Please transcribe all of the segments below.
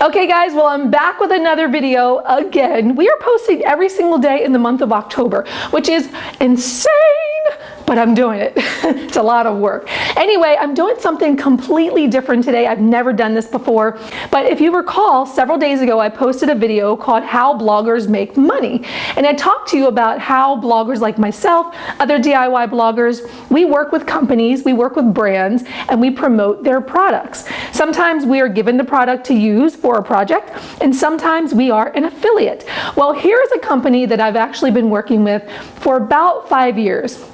Okay guys, well I'm back with another video again. We are posting every single day in the month of October, which is insane, but I'm doing it. It's a lot of work. Anyway, I'm doing something completely different today. I've never done this before, but if you recall, several days ago I posted a video called How Bloggers Make Money. And I talked to you about how bloggers like myself, other DIY bloggers, we work with companies, we work with brands, and we promote their products. Sometimes we are given the product to use for a project, and sometimes we are an affiliate. Well, here's a company that I've actually been working with for about 5 years.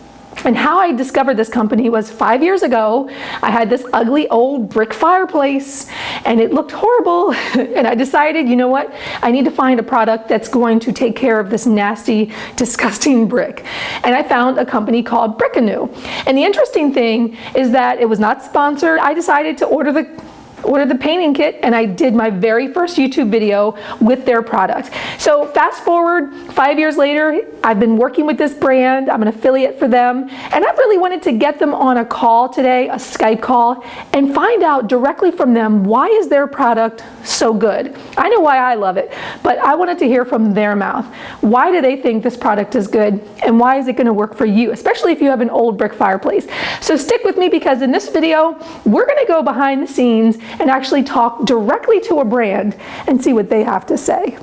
And how I discovered this company was 5 years ago. I had this ugly old brick fireplace and it looked horrible. And I decided, you know what? I need to find a product that's going to take care of this nasty, disgusting brick. And I found a company called Brick Anew. And the interesting thing is that it was not sponsored. I decided to order the painting kit, and I did my very first YouTube video with their product. So fast forward 5 years later, I've been working with this brand. I'm an affiliate for them, and I really wanted to get them on a call today, a Skype call, and find out directly from them, why is their product so good? I know why I love it, but I wanted to hear from their mouth. Why do they think this product is good, and why is it going to work for you, especially if you have an old brick fireplace? So stick with me, because in this video, we're going to go behind the scenes and actually talk directly to a brand and see what they have to say.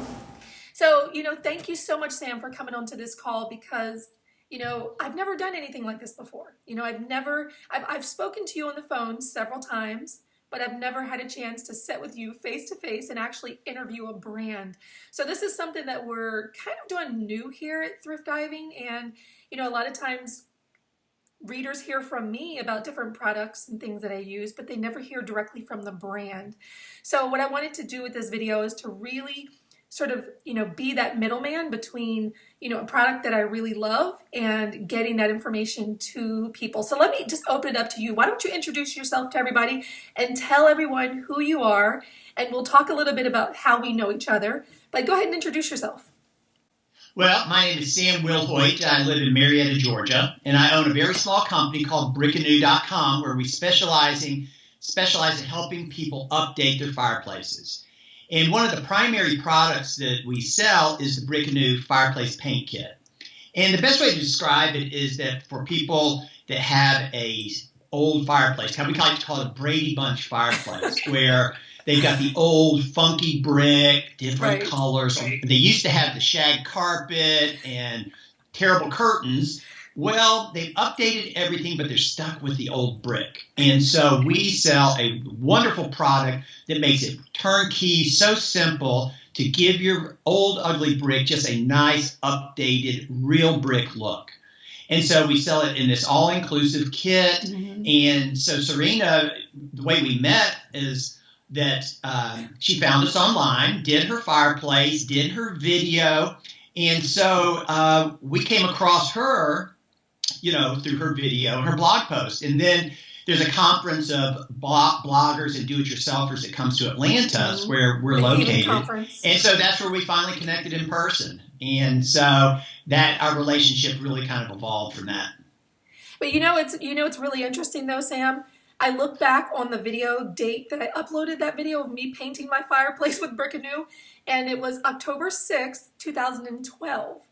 So, thank you so much, Sam, for coming onto this call, because, I've never done anything like this before. I've spoken to you on the phone several times, but I've never had a chance to sit with you face to face and actually interview a brand. So this is something that we're kind of doing new here at Thrift Diving. And, a lot of times readers hear from me about different products and things that I use, but they never hear directly from the brand. So what I wanted to do with this video is to really sort of, be that middleman between, a product that I really love and getting that information to people. So let me just open it up to you. Why don't you introduce yourself to everybody and tell everyone who you are, and we'll talk a little bit about how we know each other. But go ahead and introduce yourself. Well, my name is Sam Wilhoit. I live in Marietta, Georgia, and I own a very small company called brickanew.com, where we specialize in helping people update their fireplaces. And one of the primary products that we sell is the Brick Anew Fireplace Paint Kit. And the best way to describe it is that for people that have a old fireplace, we like to call it a Brady Bunch fireplace, where they've got the old funky brick, different colors. Right. They used to have the shag carpet and terrible curtains. Well, they've updated everything, but they're stuck with the old brick. And so we sell a wonderful product that makes it turnkey, so simple to give your old ugly brick just a nice, updated, real brick look. And so we sell it in this all-inclusive kit. Mm-hmm. And so Serena, the way we met is that she found us online, did her fireplace, did her video, and so we came across her, through her video and her blog post. And then there's a conference of bloggers and do-it-yourselfers that comes to Atlanta, mm-hmm. where we're located. And so that's where we finally connected in person. And so that our relationship really kind of evolved from that. But it's really interesting though, Sam. I look back on the video date that I uploaded that video of me painting my fireplace with Brick Anew, and it was October 6th, 2012.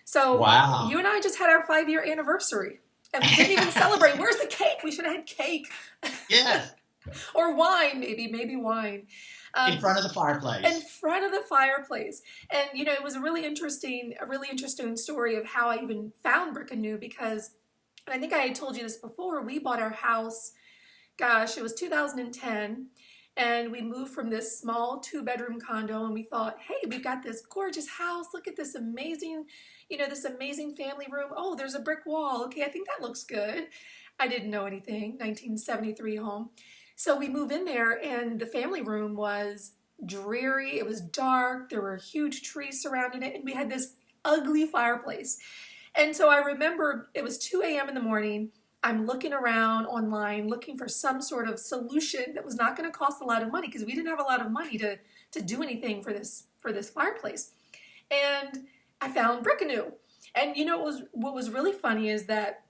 So wow. You and I just had our 5-year anniversary, and we didn't even celebrate. Where's the cake? We should have had cake. Yes. Or wine, maybe wine. In front of the fireplace. In front of the fireplace. And, it was a really interesting story of how I even found Brick Anew, because, and I think I had told you this before, we bought our house, gosh, it was 2010, and we moved from this small 2-bedroom condo, and we thought, hey, we've got this gorgeous house. Look at this amazing, this amazing family room. Oh, there's a brick wall. Okay, I think that looks good. I didn't know anything, 1973 home. So we move in there, and the family room was dreary. It was dark. There were huge trees surrounding it, and we had this ugly fireplace. And so I remember it was 2 a.m. in the morning. I'm looking around online, looking for some sort of solution that was not going to cost a lot of money, because we didn't have a lot of money to do anything for this fireplace. And I found Brick Anew. And what was really funny is that,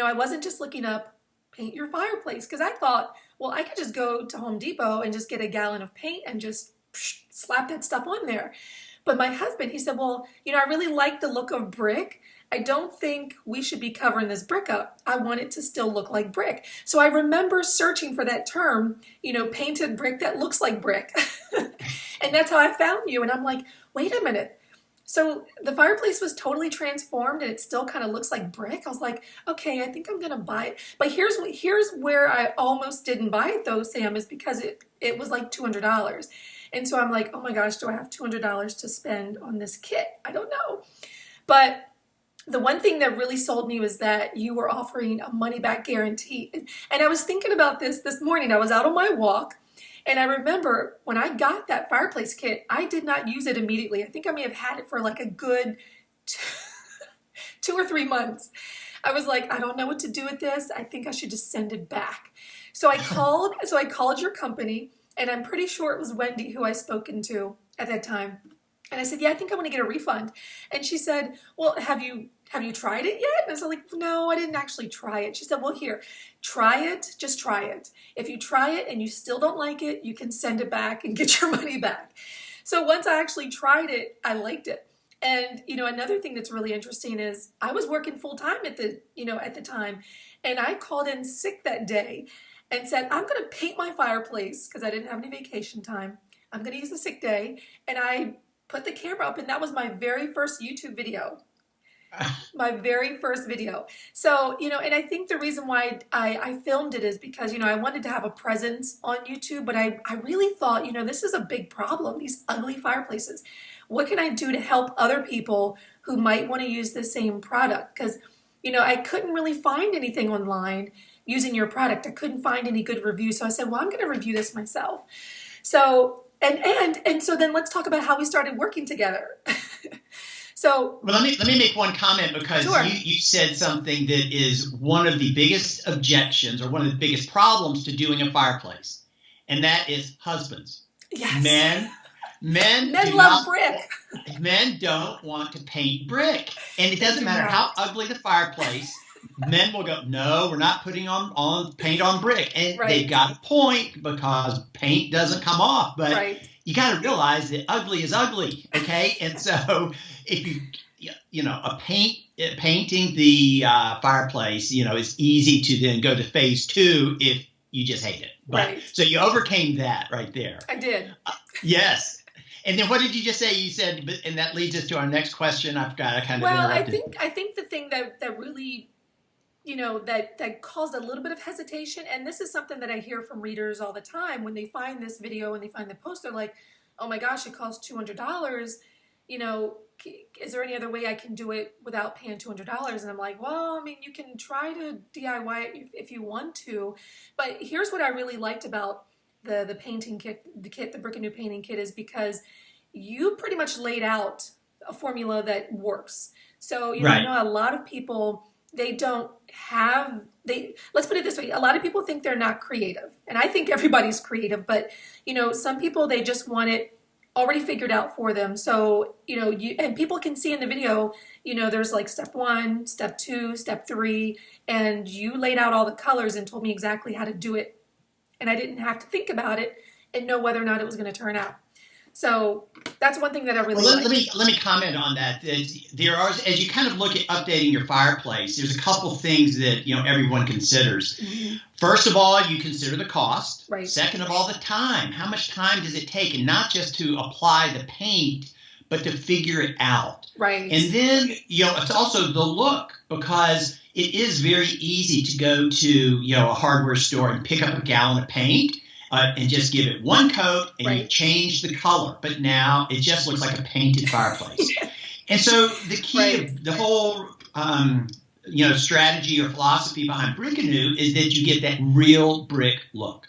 I wasn't just looking up paint your fireplace, because I thought, well, I could just go to Home Depot and just get a gallon of paint and just slap that stuff on there. But my husband, he said, well, I really like the look of brick. I don't think we should be covering this brick up. I want it to still look like brick. So I remember searching for that term, painted brick that looks like brick. And that's how I found you. And I'm like, wait a minute. So the fireplace was totally transformed and it still kind of looks like brick. I was like, okay, I think I'm going to buy it. But here's where I almost didn't buy it though, Sam, is because it was like $200. And so I'm like, oh my gosh, do I have $200 to spend on this kit? I don't know. But the one thing that really sold me was that you were offering a money-back guarantee. And I was thinking about this morning. I was out on my walk, and I remember when I got that fireplace kit, I did not use it immediately. I think I may have had it for like a good 2 or 3 months. I was like, I don't know what to do with this. I think I should just send it back. So I called your company, and I'm pretty sure it was Wendy who I spoken to at that time. And I said, yeah, I think I want to get a refund. And she said, well, have you tried it yet? And I was like, no, I didn't actually try it. She said, well, here, try it. Just try it. If you try it and you still don't like it, you can send it back and get your money back. So once I actually tried it, I liked it. And, another thing that's really interesting is I was working full time at the time. And I called in sick that day and said, I'm going to paint my fireplace because I didn't have any vacation time. I'm going to use the sick day. And I put the camera up, and that was my very first YouTube video. My very first video. So, and I think the reason why I filmed it is because, I wanted to have a presence on YouTube, but I really thought, this is a big problem, these ugly fireplaces. What can I do to help other people who might want to use the same product? Because, I couldn't really find anything online using your product. I couldn't find any good reviews. So I said, well, I'm going to review this myself. So And so then let's talk about how we started working together. Well, let me make one comment because sure. you said something that is one of the biggest objections or one of the biggest problems to doing a fireplace, and that is husbands. Yes. Men love brick. Men don't want to paint brick, and it doesn't matter how ugly the fireplace. Men will go, no, we're not putting on paint on brick. And right. They've got a point because paint doesn't come off. But right. You got to realize that ugly is ugly, okay? And so if painting the fireplace, is easy to then go to phase 2 if you just hate it. But right. So you overcame that right there. I did. Yes. And then what did you just say? You said, and that leads us to our next question. I forgot. I kind of interrupted. I think the thing that really that caused a little bit of hesitation. And this is something that I hear from readers all the time when they find this video and they find the post, they're like, oh my gosh, it costs $200. Is there any other way I can do it without paying $200? And I'm like, well, you can try to DIY it if you want to. But here's what I really liked about the painting kit, the Brick Anew painting kit, is because you pretty much laid out a formula that works. So, right. I know a lot of people, let's put it this way. A lot of people think they're not creative. And I think everybody's creative, but, some people, they just want it already figured out for them. So, and people can see in the video, there's like step 1, step 2, step 3, and you laid out all the colors and told me exactly how to do it. And I didn't have to think about it and know whether or not it was going to turn out. So that's one thing that I really like. Let me comment on that. There are, as you kind of look at updating your fireplace, there's a couple things that everyone considers. Mm-hmm. First of all, you consider the cost. Right. Second of all, the time. How much time does it take? And not just to apply the paint, but to figure it out. Right. And then it's also the look, because it is very easy to go to a hardware store and pick up a gallon of paint. And just give it one coat and right. You change the color. But now it just looks like a painted fireplace. And so the key right. of the whole strategy or philosophy behind Brick Anew is that you get that real brick look.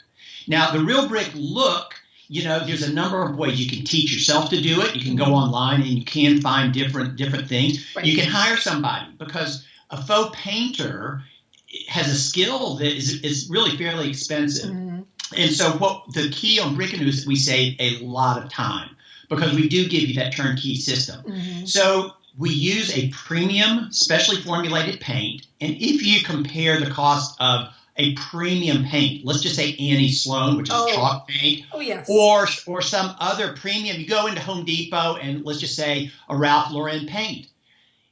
Now, the real brick look, there's a number of ways you can teach yourself to do it. You can go online and you can find different things. Right. You can hire somebody, because a faux painter has a skill that is really fairly expensive. Mm-hmm. And so what the key on Brick Anew is that we save a lot of time, because we do give you that turnkey system. Mm-hmm. So we use a premium, specially formulated paint. And if you compare the cost of a premium paint, let's just say Annie Sloan, which is chalk paint, yes, or some other premium. You go into Home Depot and let's just say a Ralph Lauren paint.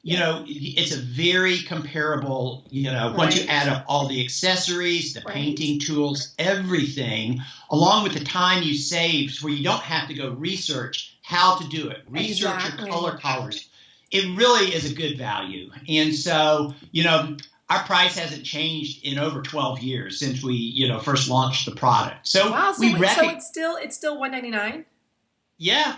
It's a very comparable, once you add up all the accessories, the painting tools, everything, along with the time you save where you don't have to go research how to do it, research your color colors. It really is a good value. And so, our price hasn't changed in over 12 years since we, first launched the product. So so it's still $199. Yeah,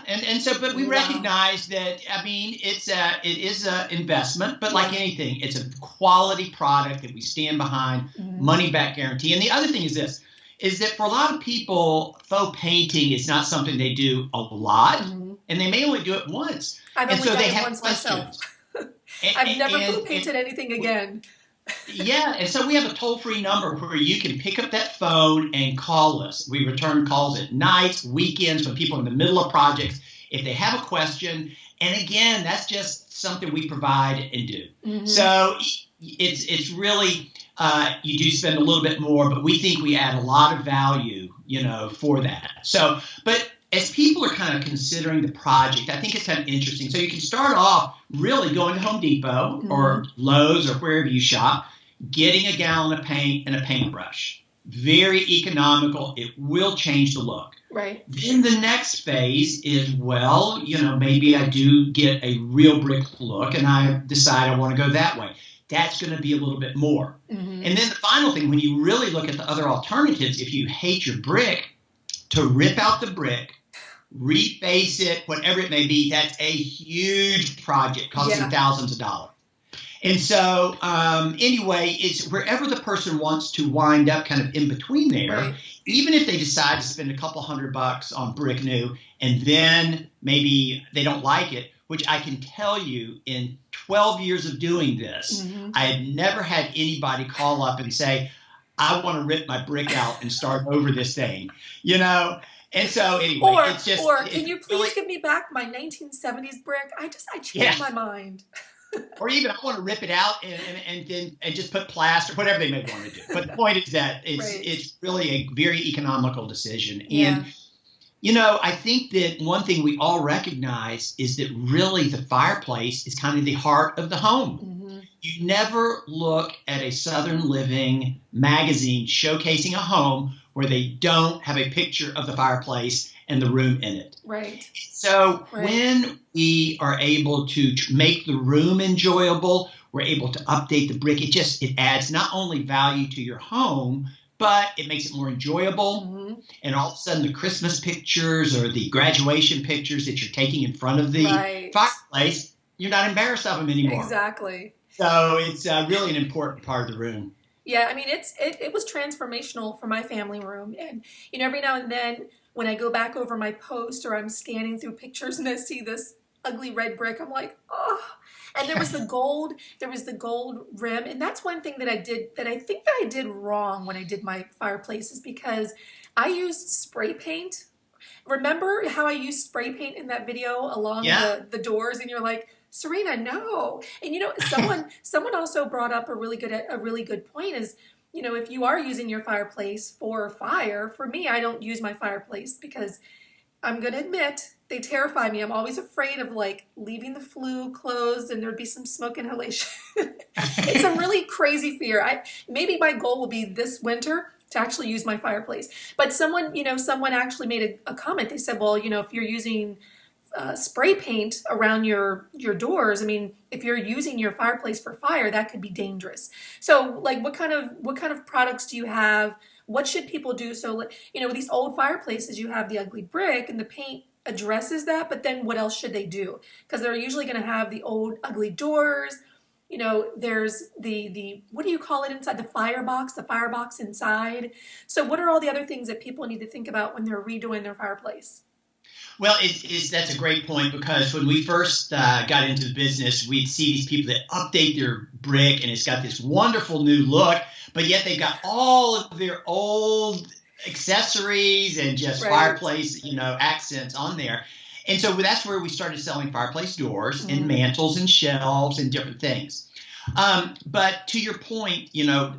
but we recognize that. I mean, it is an investment, but like anything, it's a quality product that we stand behind, money back guarantee. And the other thing is this: is that for a lot of people, faux painting is not something they do a lot, and they may only do it once. I've only done it once questions. myself. I've never faux painted anything again. Yeah, and so we have a toll-free number where you can pick up that phone and call us. We return calls at nights, weekends, when people are in the middle of projects, if they have a question. And again, that's just something we provide and do. So it's really, you do spend a little bit more, but we think we add a lot of value, for that. So, but as people are kind of considering the project, I think it's kind of interesting. So you can start off really going to Home Depot or Lowe's or wherever you shop, getting a gallon of paint and a paintbrush. Very economical. It will change the look. Right. Then the next phase is, maybe I do get a real brick look and I decide I want to go that way. That's going to be a little bit more. And then the final thing, when you really look at the other alternatives, if you hate your brick, to rip out the brick, reface it, whatever it may be, that's a huge project costing thousands of dollars. And so anyway, it's wherever the person wants to wind up kind of in between there, even if they decide to spend a couple $100 on Brick Anew and then maybe they don't like it, which I can tell you in 12 years of doing this, I have never had anybody call up and say, I want to rip my brick out and start over this thing, And so anyway, it's just. Or can you please give me back my 1970s brick? I changed my mind. Or even I want to rip it out and just put plaster, whatever they may want to do. But the point is that it's really a very economical decision. And I think that one thing we all recognize is that really the fireplace is kind of the heart of the home. You never look at a Southern Living magazine showcasing a home where they don't have a picture of the fireplace and the room in it. Right. So when we are able to make the room enjoyable, we're able to update the brick. It adds not only value to your home, but it makes it more enjoyable. And all of a sudden the Christmas pictures or the graduation pictures that you're taking in front of the fireplace, you're not embarrassed of them anymore. Exactly. So it's really an important part of the room. Yeah, I mean, it was transformational for my family room. And, every now and then when I go back over my post or I'm scanning through pictures and I see this ugly red brick, I'm like, oh. And there was the gold rim. And that's one thing that I think that I did wrong when I did my fireplaces, because I used spray paint. Remember how I used spray paint in that video along the doors? And you're like, Serena, no. And someone also brought up a really good point is, if you are using your fireplace for fire, for me, I don't use my fireplace because I'm going to admit they terrify me. I'm always afraid of leaving the flue closed and there'd be some smoke inhalation. It's a really crazy fear. Maybe my goal will be this winter to actually use my fireplace. But someone actually made a comment. They said, well, if you're using spray paint around your doors, I mean, if you're using your fireplace for fire, that could be dangerous. So what kind of products do you have? What should people do? So with these old fireplaces, you have the ugly brick and the paint addresses that, but then what else should they do? Because they're usually going to have the old ugly doors. There's the what do you call it inside? The firebox inside. So what are all the other things that people need to think about when they're redoing their fireplace? Well, that's a great point, because when we first got into the business, we'd see these people that update their brick and it's got this wonderful new look, but yet they've got all of their old accessories and just fireplace, accents on there. And so that's where we started selling fireplace doors and mantles and shelves and different things. But to your point,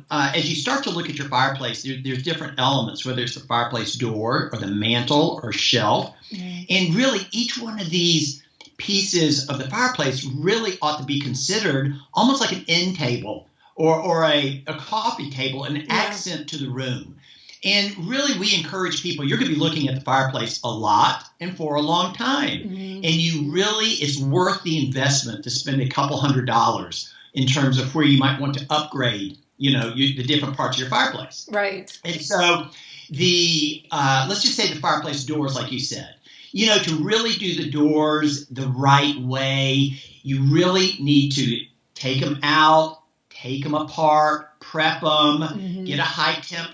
as you start to look at your fireplace, there's different elements, whether it's the fireplace door or the mantle or shelf. Mm. And really, each one of these pieces of the fireplace really ought to be considered almost like an end table or a coffee table, an accent to the room. And really, we encourage people, you're going to be looking at the fireplace a lot and for a long time. Mm-hmm. And it's worth the investment to spend a couple $100 in terms of where you might want to upgrade, the different parts of your fireplace. Right. And so let's just say the fireplace doors, like you said, to really do the doors the right way, you really need to take them out, take them apart, prep them, get a high temp,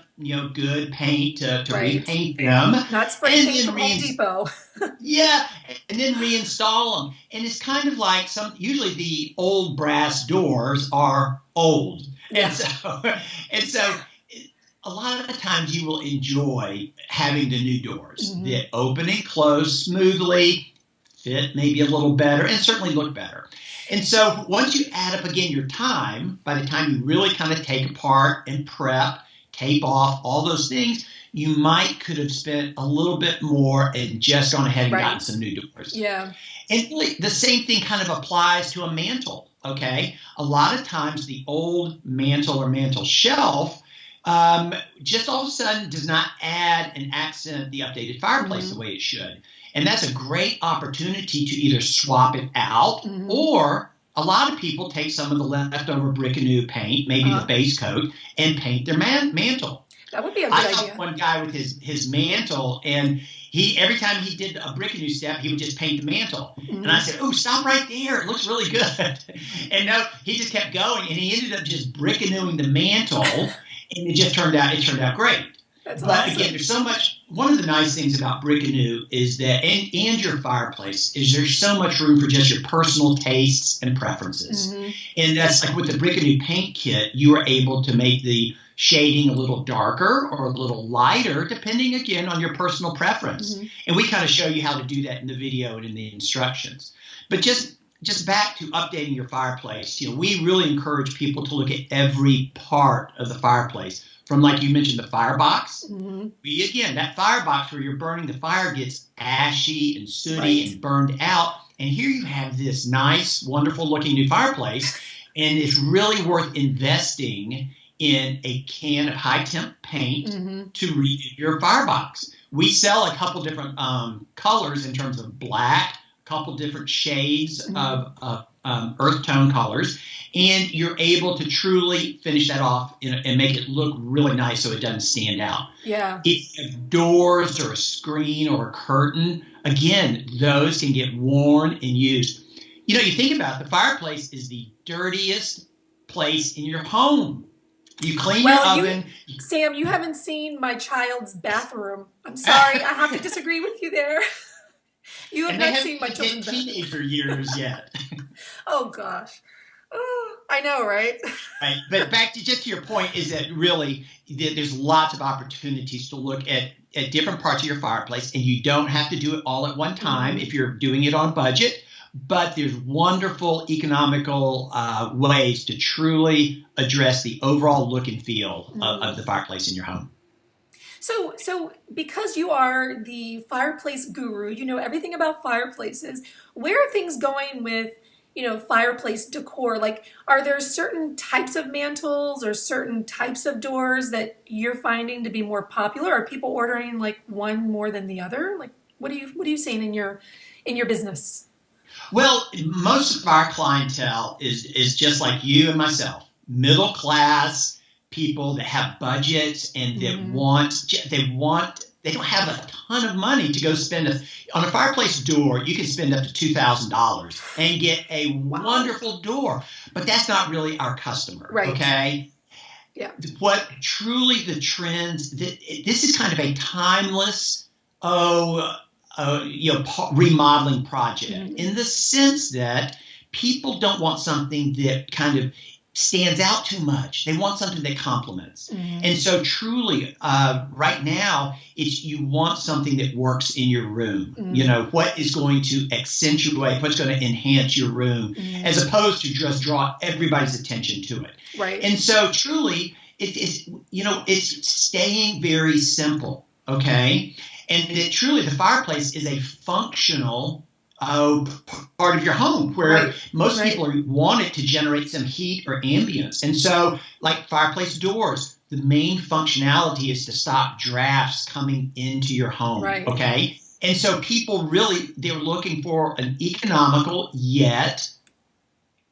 good paint to repaint them. Not spray paint from Home Depot. Yeah, and then reinstall them. And it's kind of like usually the old brass doors are old. Yeah. And so a lot of the times you will enjoy having the new doors that open and close smoothly, fit maybe a little better, and certainly look better. And so once you add up again your time, by the time you really kind of take apart and prep, tape off, all those things, you could have spent a little bit more and just gone ahead and gotten some new doors. Yeah. And the same thing kind of applies to a mantle, okay? A lot of times the old mantle or mantle shelf just all of a sudden does not add and accent the updated fireplace the way it should. And that's a great opportunity to either swap it out or a lot of people take some of the leftover Brick Anew paint, maybe the base coat, and paint their mantle. That would be a good idea. I saw one guy with his mantle, and every time he did a Brick Anew step, he would just paint the mantle. And I said, "Oh, stop right there! It looks really good." And no, he just kept going, and he ended up just Brick Anewing the mantle, and it turned out great. That's but awesome. Again, there's so much. One of the nice things about Brick Anew is that, and your fireplace, is there's so much room for just your personal tastes and preferences. And that's like with the Brick Anew paint kit, you are able to make the shading a little darker or a little lighter, depending again on your personal preference. And we kind of show you how to do that in the video and in the instructions. But just back to updating your fireplace, we really encourage people to look at every part of the fireplace. From, like you mentioned, the firebox. Again, that firebox where you're burning, the fire gets ashy and sooty and burned out. And here you have this nice, wonderful looking new fireplace. And it's really worth investing in a can of high temp paint to redo your firebox. We sell a couple different colors in terms of black, a couple different shades of earth tone colors. And you're able to truly finish that off and make it look really nice so it doesn't stand out. Yeah. If you have doors or a screen or a curtain, again, those can get worn and used. You think about it, the fireplace is the dirtiest place in your home. You clean your oven. Sam, you haven't seen my child's bathroom. I'm sorry, I have to disagree with you there. You have not seen my children's bathroom. Teenager years yet. Oh, gosh. Oh, I know, right? Right. But back to your point is that really there's lots of opportunities to look at different parts of your fireplace, and you don't have to do it all at one time if you're doing it on budget. But there's wonderful economical ways to truly address the overall look and feel of the fireplace in your home. So because you are the fireplace guru, you know everything about fireplaces, where are things going with fireplace decor? Like, are there certain types of mantles or certain types of doors that you're finding to be more popular? Are people ordering like one more than the other? Like, what are you seeing in your business? Well, most of our clientele is just like you and myself, middle class people that have budgets and that they don't have a ton of money to go spend on a fireplace door. You can spend up to $2,000 and get a wonderful door, but that's not really our customer. Right. Okay. Yeah. What truly the trends this is kind of a timeless, remodeling project in the sense that people don't want something that kind of stands out too much. They want something that complements. And so truly, right now, you want something that works in your room. What is going to accentuate, what's going to enhance your room, as opposed to just draw everybody's attention to it. Right. And so truly, it's staying very simple, okay? And truly, the fireplace is a functional part of your home where most people want it to generate some heat or ambience. And so, like fireplace doors, the main functionality is to stop drafts coming into your home, okay? And so people they're looking for an economical yet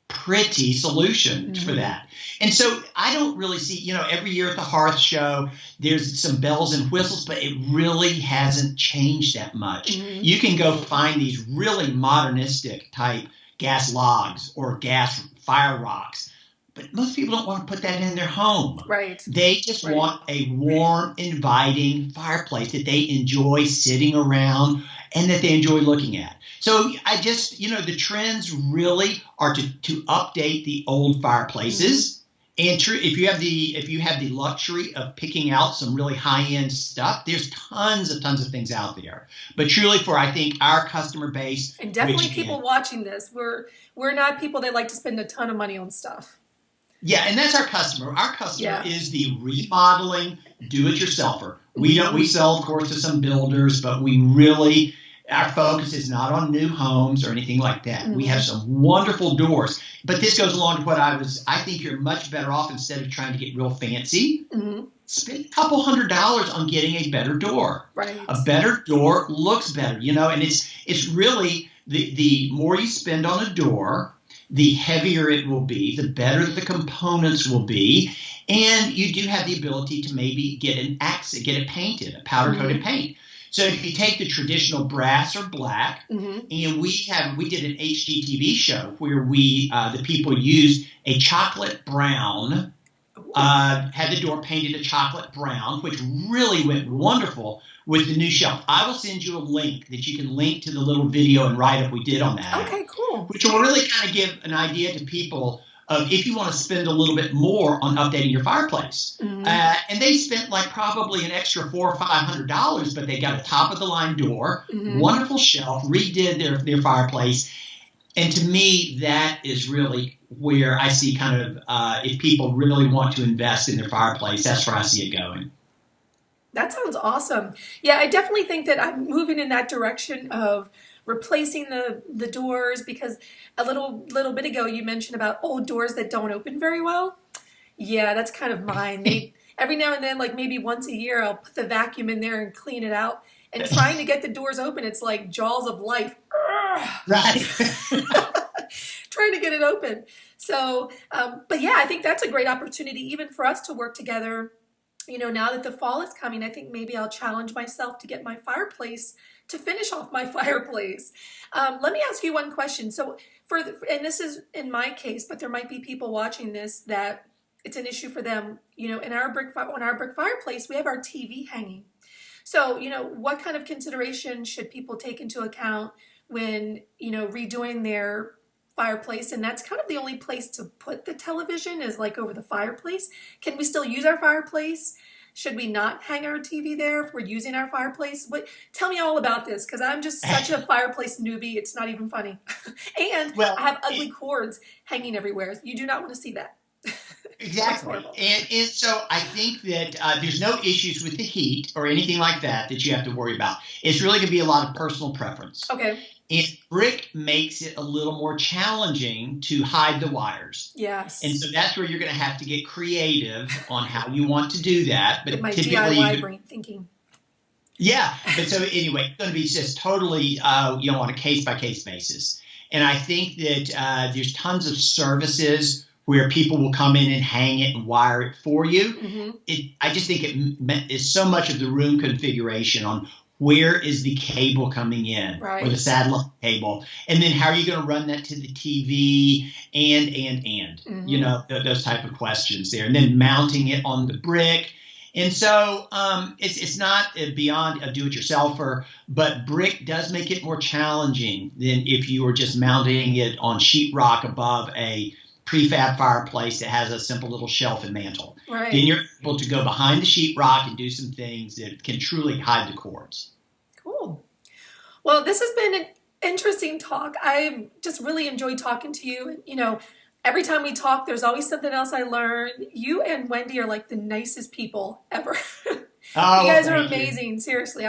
pretty solution for that. And so I don't really see, every year at the Hearth Show, there's some bells and whistles, but it really hasn't changed that much. You can go find these really modernistic type gas logs or gas fire rocks, but most people don't want to put that in their home. Right. They just want a warm, inviting fireplace that they enjoy sitting around and that they enjoy looking at. So I just, the trends really are to update the old fireplaces. And if you have the luxury of picking out some really high-end stuff, there's tons of things out there. But truly, for I think our customer base, and definitely people watching this, we're not people that like to spend a ton of money on stuff. Yeah, and that's our customer. Our customer is the remodeling do-it-yourselfer. We sell, of course, to some builders, but our focus is not on new homes or anything like that. We have some wonderful doors. But this goes along to what I think you're much better off, instead of trying to get real fancy, spend a couple $100 on getting a better door. Right. A better door looks better, and it's really the more you spend on a door, the heavier it will be, the better the components will be. And you do have the ability to maybe get it painted, a powder-coated paint. So if you take the traditional brass or black, and we did an HGTV show where the people used a chocolate brown, had the door painted a chocolate brown, which really went wonderful with the new shelf. I will send you a link that you can link to the little video and write-up we did on that. Okay, cool. Which will really kind of give an idea to people of if you want to spend a little bit more on updating your fireplace. And they spent probably an extra $400 or $500, but they got a top-of-the-line door, wonderful shelf, redid their fireplace. And to me, that is really where I see kind of if people really want to invest in their fireplace, that's where I see it going. That sounds awesome. Yeah, I definitely think that I'm moving in that direction of replacing the doors, because a little bit ago you mentioned about old doors that don't open very well. Yeah, that's kind of mine. Every now and then, maybe once a year, I'll put the vacuum in there and clean it out. And trying to get the doors open, it's like jaws of life. Right. Trying to get it open. So, but yeah, I think that's a great opportunity even for us to work together. Now that the fall is coming, I think maybe I'll challenge myself to get my fireplace, to finish off my fireplace. Let me ask you one question. So and this is in my case, but there might be people watching this that it's an issue for them. On our brick fireplace, we have our TV hanging. So, what kind of consideration should people take into account when, redoing their fireplace? And that's kind of the only place to put the television is over the fireplace. Can we still use our fireplace? Should we not hang our TV there if we're using our fireplace? Tell me all about this, because I'm just such a fireplace newbie. It's not even funny. And I have ugly cords hanging everywhere. You do not want to see that. Exactly. And so I think that there's no issues with the heat or anything like that you have to worry about. It's really going to be a lot of personal preference. Okay. And brick makes it a little more challenging to hide the wires. Yes. And so that's where you're going to have to get creative on how you want to do that. But my DIY brain thinking. Yeah. But so anyway, it's going to be just totally, on a case-by-case basis. And I think that there's tons of services where people will come in and hang it and wire it for you. I just think it is so much of the room configuration on where is the cable coming in, or the satellite cable, and then how are you going to run that to the TV, and those type of questions there, and then mounting it on the brick. And so it's not beyond a do-it-yourselfer, but brick does make it more challenging than if you were just mounting it on sheetrock above a prefab fireplace that has a simple little shelf and mantle. Right. Then you're able to go behind the sheetrock and do some things that can truly hide the cords. Cool. Well, this has been an interesting talk. I just really enjoyed talking to you. You know, every time we talk, there's always something else I learn. You and Wendy are like the nicest people ever. Oh, you guys are thank you. amazing. Seriously.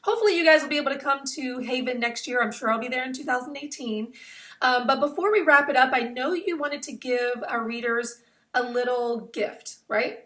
Hopefully you guys will be able to come to Haven next year. I'm sure I'll be there in 2018. But before we wrap it up, I know you wanted to give our readers a little gift, right?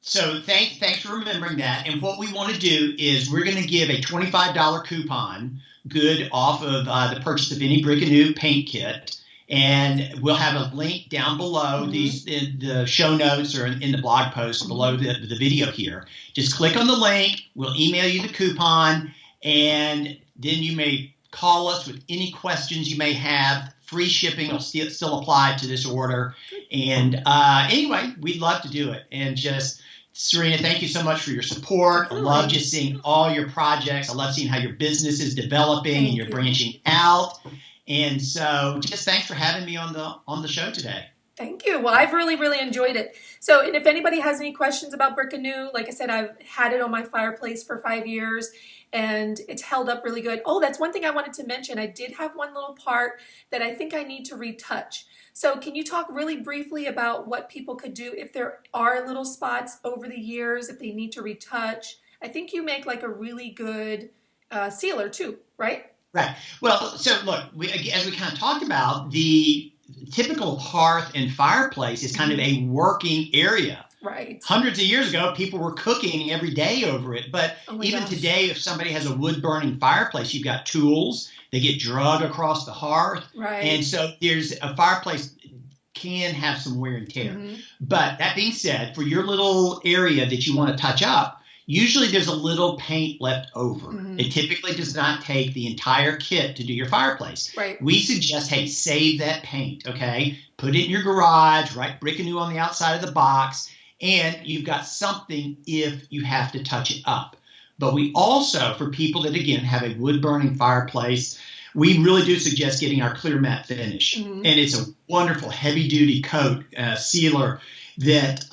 So thanks for remembering that. And what we want to do is we're going to give a $25 coupon good off of the purchase of any Brick Anew paint kit. And we'll have a link down below these in the show notes or in the blog post below the video here. Just click on the link. We'll email you the coupon, and then you may call us with any questions you may have. Free shipping will still apply to this order. And anyway, we'd love to do it. And just, Serena, thank you so much for your support. I love just seeing all your projects. I love seeing how your business is developing and you're branching out. And so just thanks for having me on the show today. Thank you. Well, I've really, really enjoyed it. So, and if anybody has any questions about Brick Anew, like I said, I've had it on my fireplace for 5 years and it's held up really good. Oh, that's one thing I wanted to mention. I did have one little part that I think I need to retouch. So can you talk really briefly about what people could do if there are little spots over the years, if they need to retouch? I think you make like a really good sealer too, right? Right. Well, so look, as we kind of talked about, the typical hearth and fireplace is kind of a working area. Right. Hundreds of years ago, people were cooking every day over it. But even today, if somebody has a wood-burning fireplace, you've got tools. They get drug across the hearth. Right. And so there's a fireplace can have some wear and tear. But that being said, for your little area that you want to touch up, usually there's a little paint left over. It typically does not take the entire kit to do your fireplace. Right. We suggest, hey, save that paint, okay? Put it in your garage, write Brick Anew on the outside of the box, and you've got something if you have to touch it up. But we also, for people that, again, have a wood-burning fireplace, we really do suggest getting our clear matte finish. And it's a wonderful heavy-duty coat, sealer, that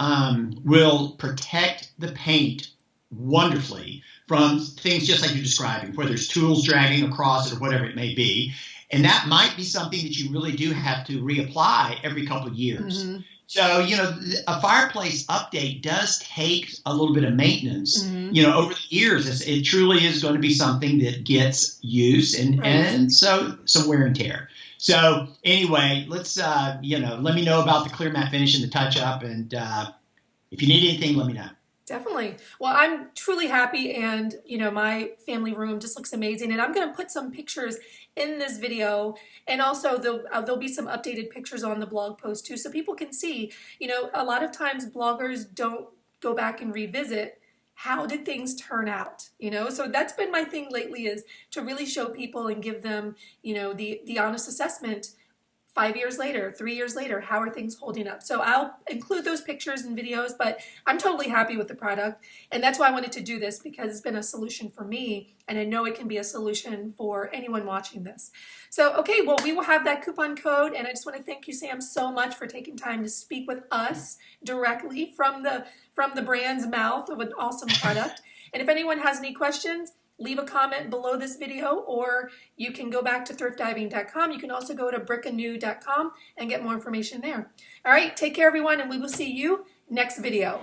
will protect the paint wonderfully from things just like you're describing, whether it's tools dragging across it or whatever it may be. And that might be something that you really do have to reapply every couple of years. So, you know, a fireplace update does take a little bit of maintenance. You know, over the years, it truly is going to be something that gets use and so some wear and tear. So anyway, let's, you know, let me know about the clear matte finish and the touch up. And if you need anything, let me know. Definitely. Well, I'm truly happy, and you know, my family room just looks amazing, and I'm going to put some pictures in this video, and also there'll be some updated pictures on the blog post too, so people can see. You know, a lot of times bloggers don't go back and revisit how did things turn out, you know? So that's been my thing lately, is to really show people and give them, you know, the honest assessment 5 years later, 3 years later, how are things holding up? So I'll include those pictures and videos, but I'm totally happy with the product. And that's why I wanted to do this, because it's been a solution for me. And I know it can be a solution for anyone watching this. So, okay, well, we will have that coupon code. And I just want to thank you, Sam, so much for taking time to speak with us directly from the brand's mouth of an awesome product. And if anyone has any questions, leave a comment below this video, or you can go back to thriftdiving.com. You can also go to brickanew.com and get more information there. All right, take care, everyone, and we will see you next video.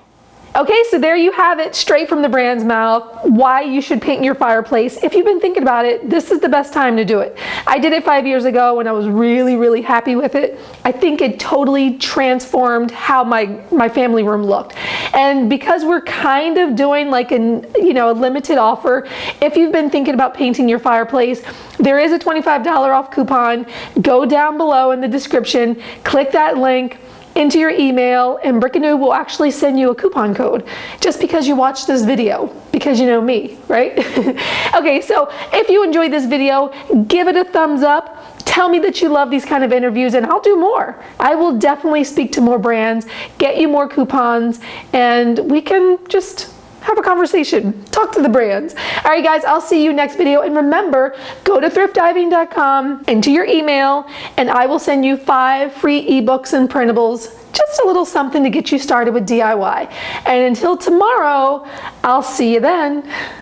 Okay, so there you have it, straight from the brand's mouth, why you should paint your fireplace. If you've been thinking about it, this is the best time to do it. I did it 5 years ago when I was really, really happy with it. I think it totally transformed how my family room looked. And because we're kind of doing like a limited offer, if you've been thinking about painting your fireplace, there is a $25 off coupon. Go down below in the description, click that link into your email, and Brick Anew will actually send you a coupon code just because you watched this video, because you know me, right? Okay, so if you enjoyed this video, give it a thumbs up. Tell me that you love these kind of interviews, and I'll do more. I will definitely speak to more brands, get you more coupons, and we can just have a conversation, talk to the brands. All right, guys, I'll see you next video. And remember, go to thriftiving.com, enter your email, and I will send you 5 free ebooks and printables. Just a little something to get you started with DIY. And until tomorrow, I'll see you then.